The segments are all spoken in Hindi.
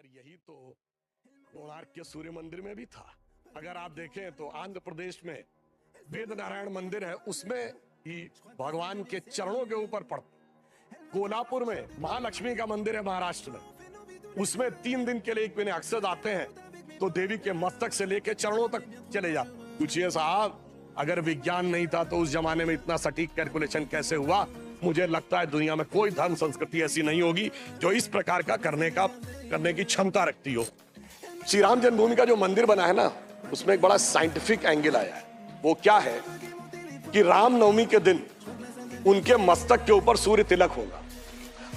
मगर यही तो कोणार्क के सूर्य मंदिर में भी था। अगर आप देखें तो आंध्र प्रदेश में वेद नारायण मंदिर है, उसमें ही भगवान के चरणों के ऊपर पड़ता। कोल्हापुर में महालक्ष्मी का मंदिर है महाराष्ट्र में, उसमें 3 दिन के लिए एक महीने अक्सर आते हैं तो देवी के मस्तक से लेकर चरणों तक चले जाते। पूछिए साहब, अगर विज्ञान नहीं था तो उस जमाने में इतना सटीक कैलकुलेशन कैसे हुआ? मुझे लगता है दुनिया में कोई धर्म संस्कृति ऐसी नहीं होगी जो इस प्रकार का करने की क्षमता रखती हो। श्री राम जन्मभूमि का जो मंदिर बना है ना, उसमें एक बड़ा साइंटिफिक एंगल आया है। वो क्या है कि रामनवमी के दिन उनके मस्तक के ऊपर सूर्य तिलक होगा।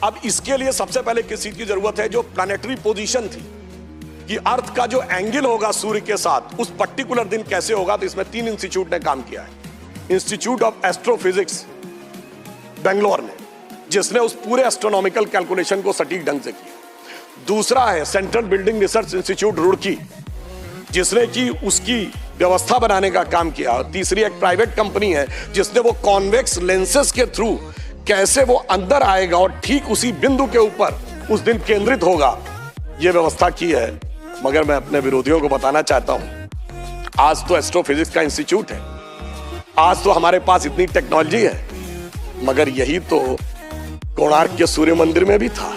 अब इसके लिए सबसे पहले किसी की जरूरत है, जो प्लैनेटरी पोजीशन थी कि अर्थ का जो एंगल होगा सूर्य के साथ उस पर्टिकुलर दिन कैसे होगा। तो इसमें 3 इंस्टीट्यूट ने काम किया है। इंस्टीट्यूट ऑफ एस्ट्रोफिजिक्स बेंगलोर ने, जिसने उस पूरे एस्ट्रोनॉमिकल कैलकुलेशन को सटीक ढंग से किया। दूसरा है central building research institute Roorkee, जिसने की उसकी व्यवस्था बनाने का काम किया। और तीसरी एक प्राइवेट कंपनी है जिसने वो कॉन्वेक्स लेंसेज के थ्रू कैसे वो अंदर आएगा और ठीक उसी बिंदु के ऊपर उस दिन केंद्रित होगा, ये व्यवस्था की है। मगर मैं अपने विरोधियों को बताना चाहता हूं, आज तो एस्ट्रोफिजिक्स का इंस्टीट्यूट है, आज तो हमारे पास इतनी टेक्नोलॉजी है, मगर यही तो कोणार्क के सूर्य मंदिर में भी था।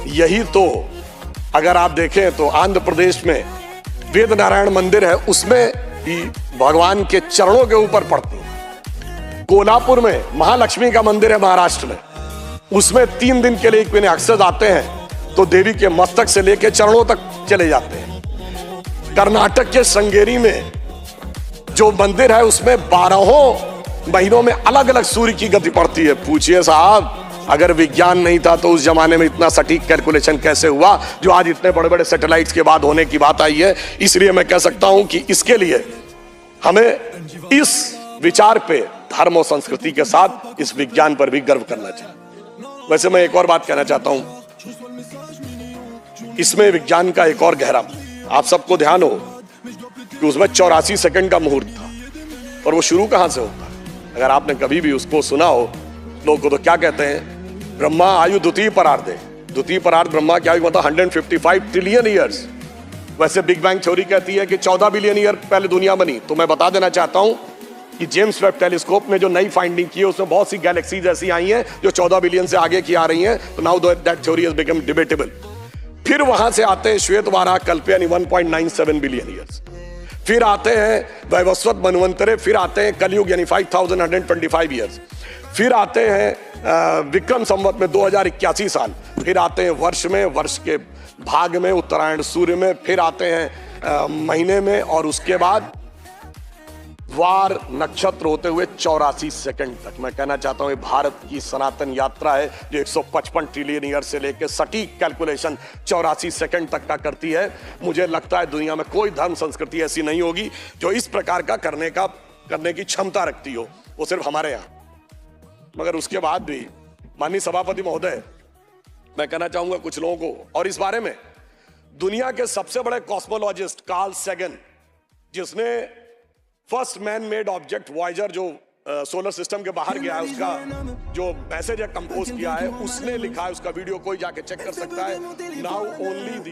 यही तो अगर आप देखें तो आंध्र प्रदेश में वेद नारायण मंदिर है, उसमें ही भगवान के चरणों के ऊपर पड़ती है। कोल्हापुर में महालक्ष्मी का मंदिर है महाराष्ट्र में, उसमें 3 दिन के लिए एक महीने अक्सर आते हैं तो देवी के मस्तक से लेकर चरणों तक चले जाते हैं। कर्नाटक के श्रृंगेरी में जो मंदिर है उसमें 12 महीनों में अलग अलग सूर्य की गति पड़ती है। पूछिए साहब, अगर विज्ञान नहीं था तो उस जमाने में इतना सटीक कैलकुलेशन कैसे हुआ जो आज इतने बड़े बड़े सैटेलाइट्स के बाद होने की बात आई है। इसलिए मैं कह सकता हूं कि इसके लिए हमें इस विचार पे धर्म और संस्कृति के साथ इस विज्ञान पर भी गर्व करना चाहिए। वैसे मैं एक और बात कहना चाहता हूं, इसमें विज्ञान का एक और गहरा, आप सबको ध्यान हो कि उसमें 84 सेकंड का मुहूर्त था, और वो शुरू कहां से होता है? अगर आपने कभी भी उसको सुना हो, लोग को तो क्या कहते हैं, ब्रह्मा आयु द्वितीय परार्धे। द्वितीय परार्ध ब्रह्मा की आयु मतलब 155 ट्रिलियन ईयर्स। वैसे बिग बैंग थ्योरी कहती है कि 14 बिलियन ईयर पहले दुनिया बनी। तो मैं बता देना चाहता हूं कि जेम्स वेब टेलीस्कोप ने जो नई फाइंडिंग की है उसमें बहुत सी गैलेक्सीज ऐसी आई हैं जो 14 बिलियन से आगे की आ रही हैं। तो now that theory has become debatable. फिर वहां से आते हैं श्वेत वाराह कल्प यानी 1.97 बिलियन ईयर्स। फिर आते हैं वैवस्वत मनवंतरे, फिर आते हैं कलयुग यानी 5125 ईयर्स। फिर आते हैं विक्रम संवत में 2081 साल। फिर आते हैं वर्ष के भाग में, उत्तरायण सूर्य में। फिर आते हैं महीने में, और उसके बाद वार नक्षत्र होते हुए 84 सेकंड तक। मैं कहना चाहता हूं ये भारत की सनातन यात्रा है जो 155 ट्रिलियन ईयर से लेकर सटीक कैलकुलेशन 84 सेकंड तक का करती है। मुझे लगता है दुनिया में कोई धर्म संस्कृति ऐसी नहीं होगी जो इस प्रकार का करने की क्षमता रखती हो, वो सिर्फ हमारे यहाँ। मगर उसके बाद भी माननीय सभापति महोदय, मैं कहना चाहूंगा कुछ लोगों को, और इस बारे में दुनिया के सबसे बड़े कॉस्मोलॉजिस्ट कार्ल सेगन, जिसने first man made object Voyager जो सोलर सिस्टम के बाहर गया है, उसका जो मैसेज है कंपोज किया है, उसने लिखा है, उसका वीडियो कोई जाके चेक कर सकता है। Now only the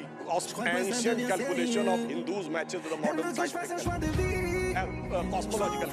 ancient calculation of Hindus matches with the modern scientific cosmological